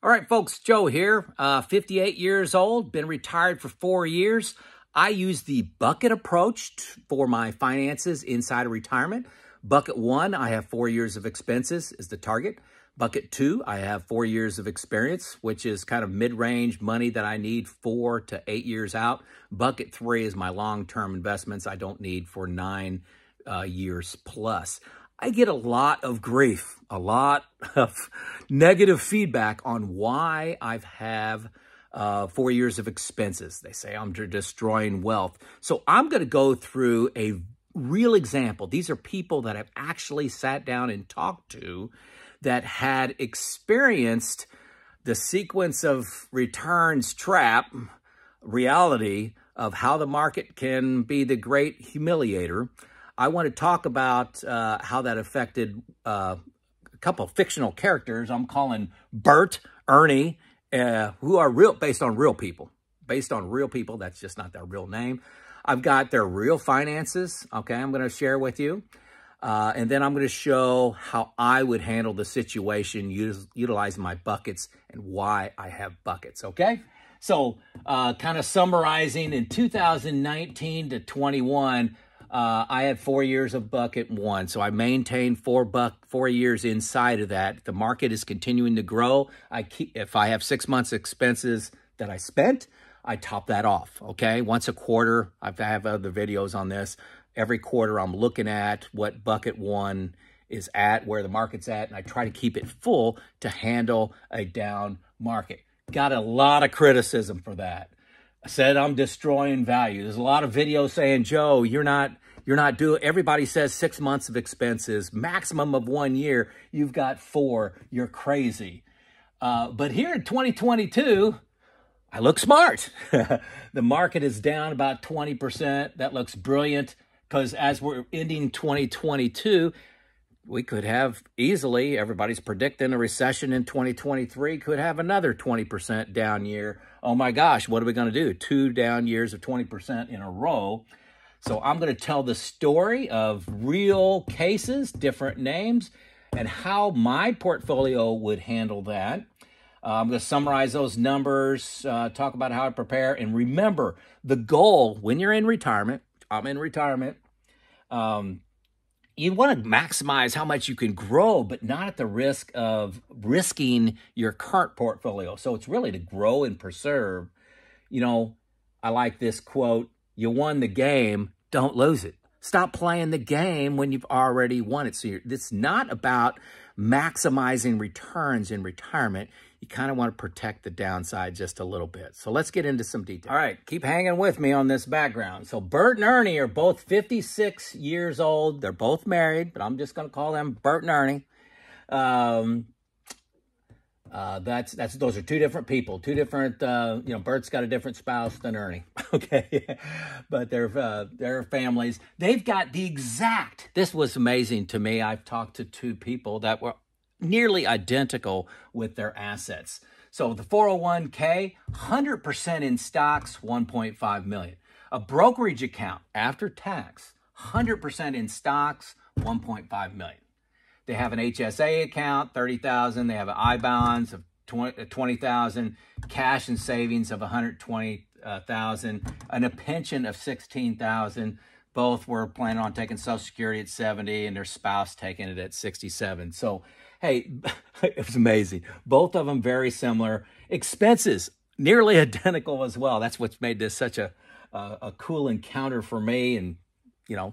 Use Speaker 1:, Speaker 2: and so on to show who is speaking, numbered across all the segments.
Speaker 1: All right, folks, Joe here, 58 years old, been retired for 4 years. I use the bucket approach for my finances inside of retirement. Bucket 1, I have 4 years of expenses is the target. Bucket 2, I have 4 years of experience, which is kind of mid-range money that I need 4 to 8 years out. Bucket 3 is my long-term investments I don't need for 9 years plus. I get a lot of grief, a lot of negative feedback on why I have 4 years of expenses. They say I'm destroying wealth. So I'm going to go through a real example. These are people that I've actually sat down and talked to that had experienced the sequence of returns trap reality of how the market can be the great humiliator. I want to talk about how that affected a couple of fictional characters I'm calling Bert, Ernie, who are based on real people. Based on real people, that's just not their real name. I've got their real finances, okay, I'm going to share with you. And then I'm going to show how I would handle the situation utilizing my buckets and why I have buckets, okay? So kind of summarizing, in 2019 to 21, I had 4 years of bucket 1, so I maintained 4 years inside of that. The market is continuing to grow. If I have 6 months expenses that I spent, I top that off, okay? Once a quarter, I have other videos on this. Every quarter I'm looking at what bucket 1 is at, where the market's at, and I try to keep it full to handle a down market. Got a lot of criticism for that. I said I'm destroying value. There's a lot of videos saying, Joe, you're not doing, everybody says 6 months of expenses, maximum of 1 year. You've got 4. You're crazy. But here in 2022, I look smart. The market is down about 20%. That looks brilliant because as we're ending 2022, we could have easily, everybody's predicting a recession in 2023, could have another 20% down year. Oh my gosh, what are we going to do? 2 down years of 20% in a row. So I'm going to tell the story of real cases, different names, and how my portfolio would handle that. I'm going to summarize those numbers, talk about how I prepare, and remember the goal when you're in retirement. I'm in retirement. You want to maximize how much you can grow, but not at the risk of risking your current portfolio. So it's really to grow and preserve. You know, I like this quote, you won the game, don't lose it. Stop playing the game when you've already won it. So it's not about maximizing returns in retirement. You kind of want to protect the downside just a little bit. So let's get into some detail. All right, keep hanging with me on this background. So Bert and Ernie are both 56 years old. They're both married, but I'm just going to call them Bert and Ernie. Those are two different people, two different, Bert's got a different spouse than Ernie, okay? But they're families. They've got the exact, this was amazing to me. I've talked to 2 people that were nearly identical with their assets. So the 401k, 100% in stocks, 1.5 million. A brokerage account after tax, 100% in stocks, 1.5 million. They have an HSA account, 30,000. They have an I-bonds of 20,000, cash and savings of 120,000, and a pension of 16,000. Both were planning on taking Social Security at 70, and their spouse taking it at 67. So, hey, it was amazing. Both of them very similar. Expenses nearly identical as well. That's what's made this such a cool encounter for me, and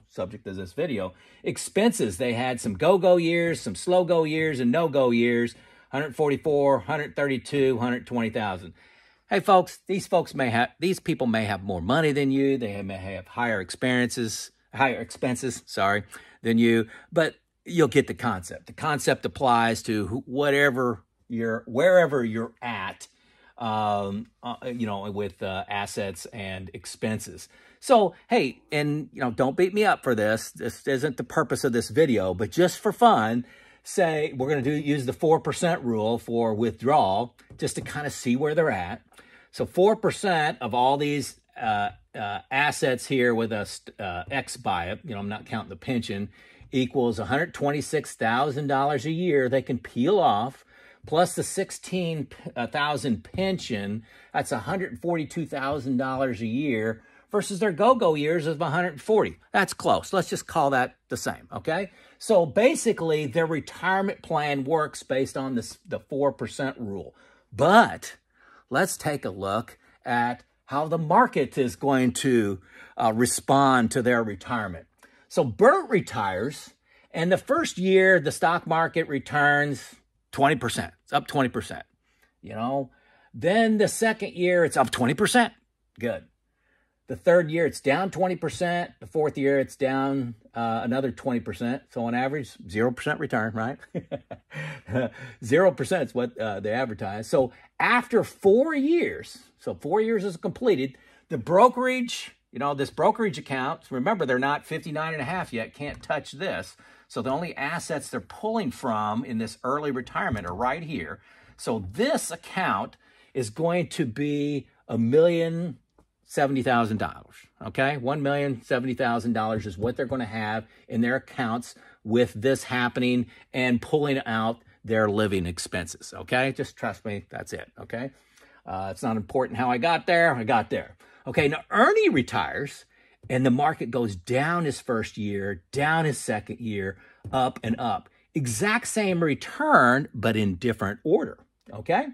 Speaker 1: subject to this video. Expenses, they had some go-go years, some slow-go years, and no-go years, 144, 132, 120,000. Hey, folks, these people may have more money than you. They may have higher expenses, than you, but you'll get the concept. The concept applies to wherever you're at, with assets and expenses. So, hey, and, don't beat me up for this. This isn't the purpose of this video, but just for fun, say we're going to use the 4% rule for withdrawal just to kind of see where they're at. So 4% of all these assets here with a X by it, I'm not counting the pension, equals $126,000 a year they can peel off plus the $16,000 pension, that's $142,000 a year versus their go-go years of 140. That's close. Let's just call that the same, okay? So basically, their retirement plan works based on the 4% rule. But let's take a look at how the market is going to respond to their retirement. So Bert retires, and the first year, the stock market returns 20%. It's up 20%, you know. Then the second year, it's up 20%. Good. The third year, it's down 20%. The fourth year, it's down another 20%. So on average, 0% return, right? 0% is what they advertise. So after 4 years, so 4 years is completed, the brokerage, you know, this brokerage account, remember, they're not 59 and a half yet, can't touch this. So the only assets they're pulling from in this early retirement are right here. So this account is going to be $1,070,000, okay? $1,070,000 is what they're going to have in their accounts with this happening and pulling out their living expenses, okay? Just trust me, that's it, okay? It's not important how I got there. Okay, now Ernie retires, and the market goes down his first year, down his second year, up and up. Exact same return, but in different order, okay?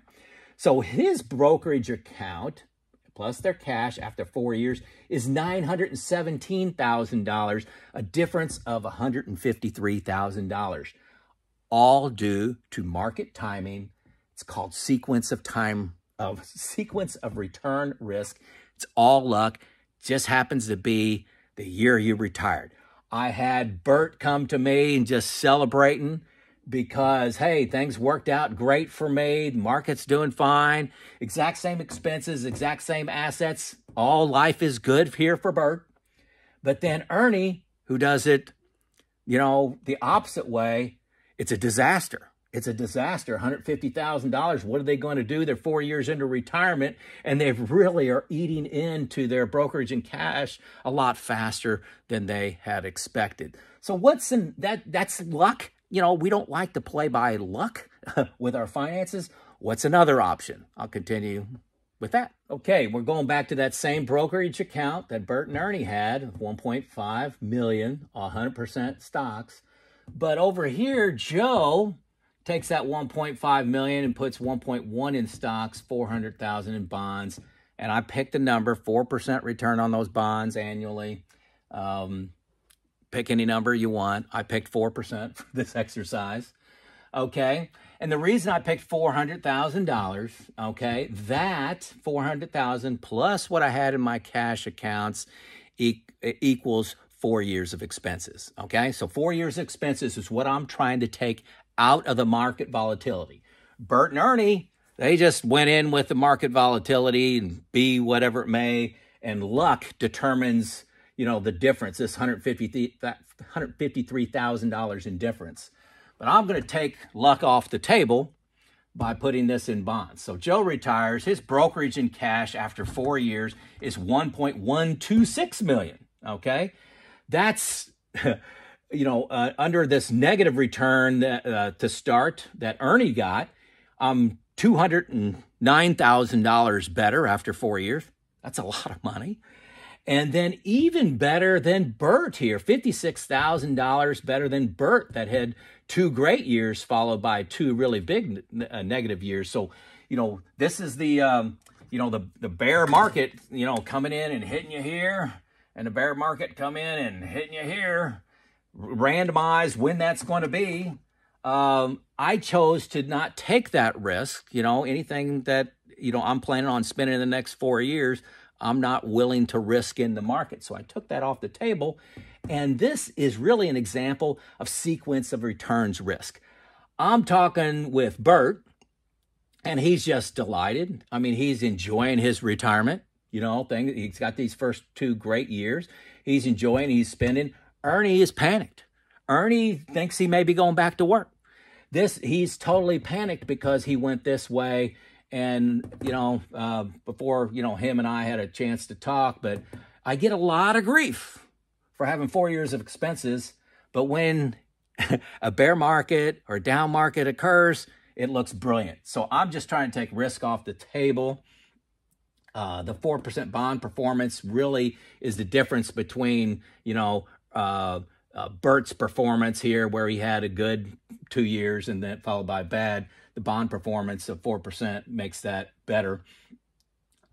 Speaker 1: So his brokerage account, plus their cash after 4 years, is $917,000, a difference of $153,000, all due to market timing. It's called sequence of return risk. It's all luck. Just happens to be the year you retired. I had Bert come to me and just celebrating because, hey, things worked out great for me. The market's doing fine. Exact same expenses, exact same assets. All life is good here for Bert. But then Ernie, who does it, you know, the opposite way, it's a disaster. It's a disaster, $150,000. What are they going to do? They're 4 years into retirement, and they really are eating into their brokerage and cash a lot faster than they had expected. So what's in that? That's luck. You know, we don't like to play by luck with our finances. What's another option? I'll continue with that. Okay, we're going back to that same brokerage account that Bert and Ernie had, $1.5 million, 100% stocks. But over here, Joe takes that 1.5 million and puts 1.1 in stocks, 400,000 in bonds. And I picked a number, 4% return on those bonds annually. Pick any number you want. I picked 4% for this exercise. Okay. And the reason I picked $400,000, okay, that $400,000 plus what I had in my cash accounts equals 4 years of expenses. Okay. So 4 years of expenses is what I'm trying to take out of the market volatility. Bert and Ernie, they just went in with the market volatility and be whatever it may, and luck determines, you know, the difference, this $153,000 in difference. But I'm going to take luck off the table by putting this in bonds. So Joe retires. His brokerage in cash after 4 years is $1.126 million, okay? That's... you know, under this negative return that, to start that Ernie got, $209,000 better after 4 years. That's a lot of money. And then even better than Bert here, $56,000 better than Bert that had 2 great years followed by 2 really big negative years. So, you know, this is the, you know, the bear market, you know, coming in and hitting you here, and the bear market come in and hitting you here. Randomize when that's going to be. I chose to not take that risk. You know, anything that, you know, I'm planning on spending in the next 4 years, I'm not willing to risk in the market. So I took that off the table. And this is really an example of sequence of returns risk. I'm talking with Bert, and he's just delighted. I mean, he's enjoying his retirement, you know, thing. He's got these first 2 great years. He's enjoying, he's spending. Ernie is panicked. Ernie thinks he may be going back to work. He's totally panicked because he went this way. And, you know, before, you know, him and I had a chance to talk, but I get a lot of grief for having 4 years of expenses. But when a bear market or down market occurs, it looks brilliant. So I'm just trying to take risk off the table. The 4% bond performance really is the difference between, Bert's performance here, where he had a good 2 years and then followed by bad. The bond performance of 4% makes that better.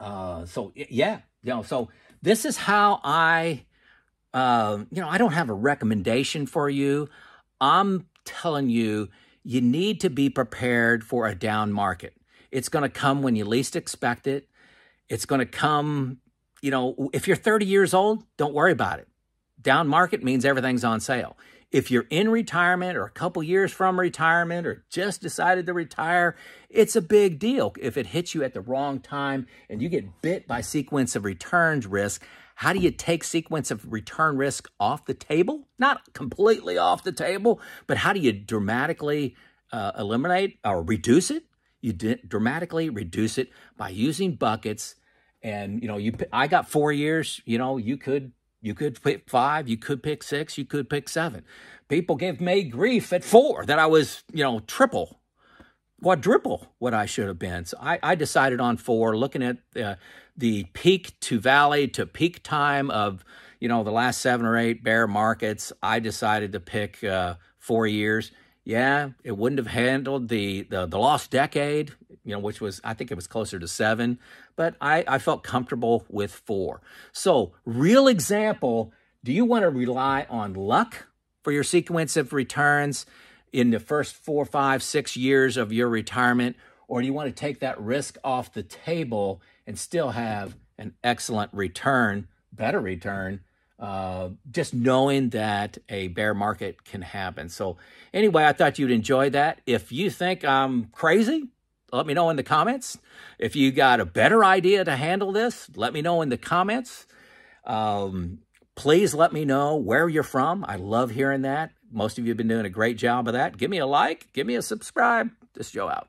Speaker 1: So this is how I don't have a recommendation for you. I'm telling you, you need to be prepared for a down market. It's going to come when you least expect it. It's going to come, if you're 30 years old, don't worry about it. Down market means everything's on sale. If you're in retirement or a couple years from retirement or just decided to retire, it's a big deal. If it hits you at the wrong time and you get bit by sequence of returns risk, how do you take sequence of return risk off the table? Not completely off the table, but how do you dramatically eliminate or reduce it? You dramatically reduce it by using buckets. And, I got 4 years, you could pick 5, you could pick 6, you could pick 7. People gave me grief at 4 that I was, quadruple what I should have been. So I decided on 4, looking at the peak to valley to peak time of, the last 7 or 8 bear markets. I decided to pick 4 years. Yeah, it wouldn't have handled the lost decade, which was, I think it was closer to 7, but I felt comfortable with 4. So, real example, do you want to rely on luck for your sequence of returns in the first 4, 5, 6 years of your retirement, or do you want to take that risk off the table and still have an excellent return, better return, just knowing that a bear market can happen? So anyway, I thought you'd enjoy that. If you think I'm crazy, let me know in the comments. If you got a better idea to handle this, let me know in the comments. Please let me know where you're from. I love hearing that. Most of you have been doing a great job of that. Give me a like, give me a subscribe. This is Joe out.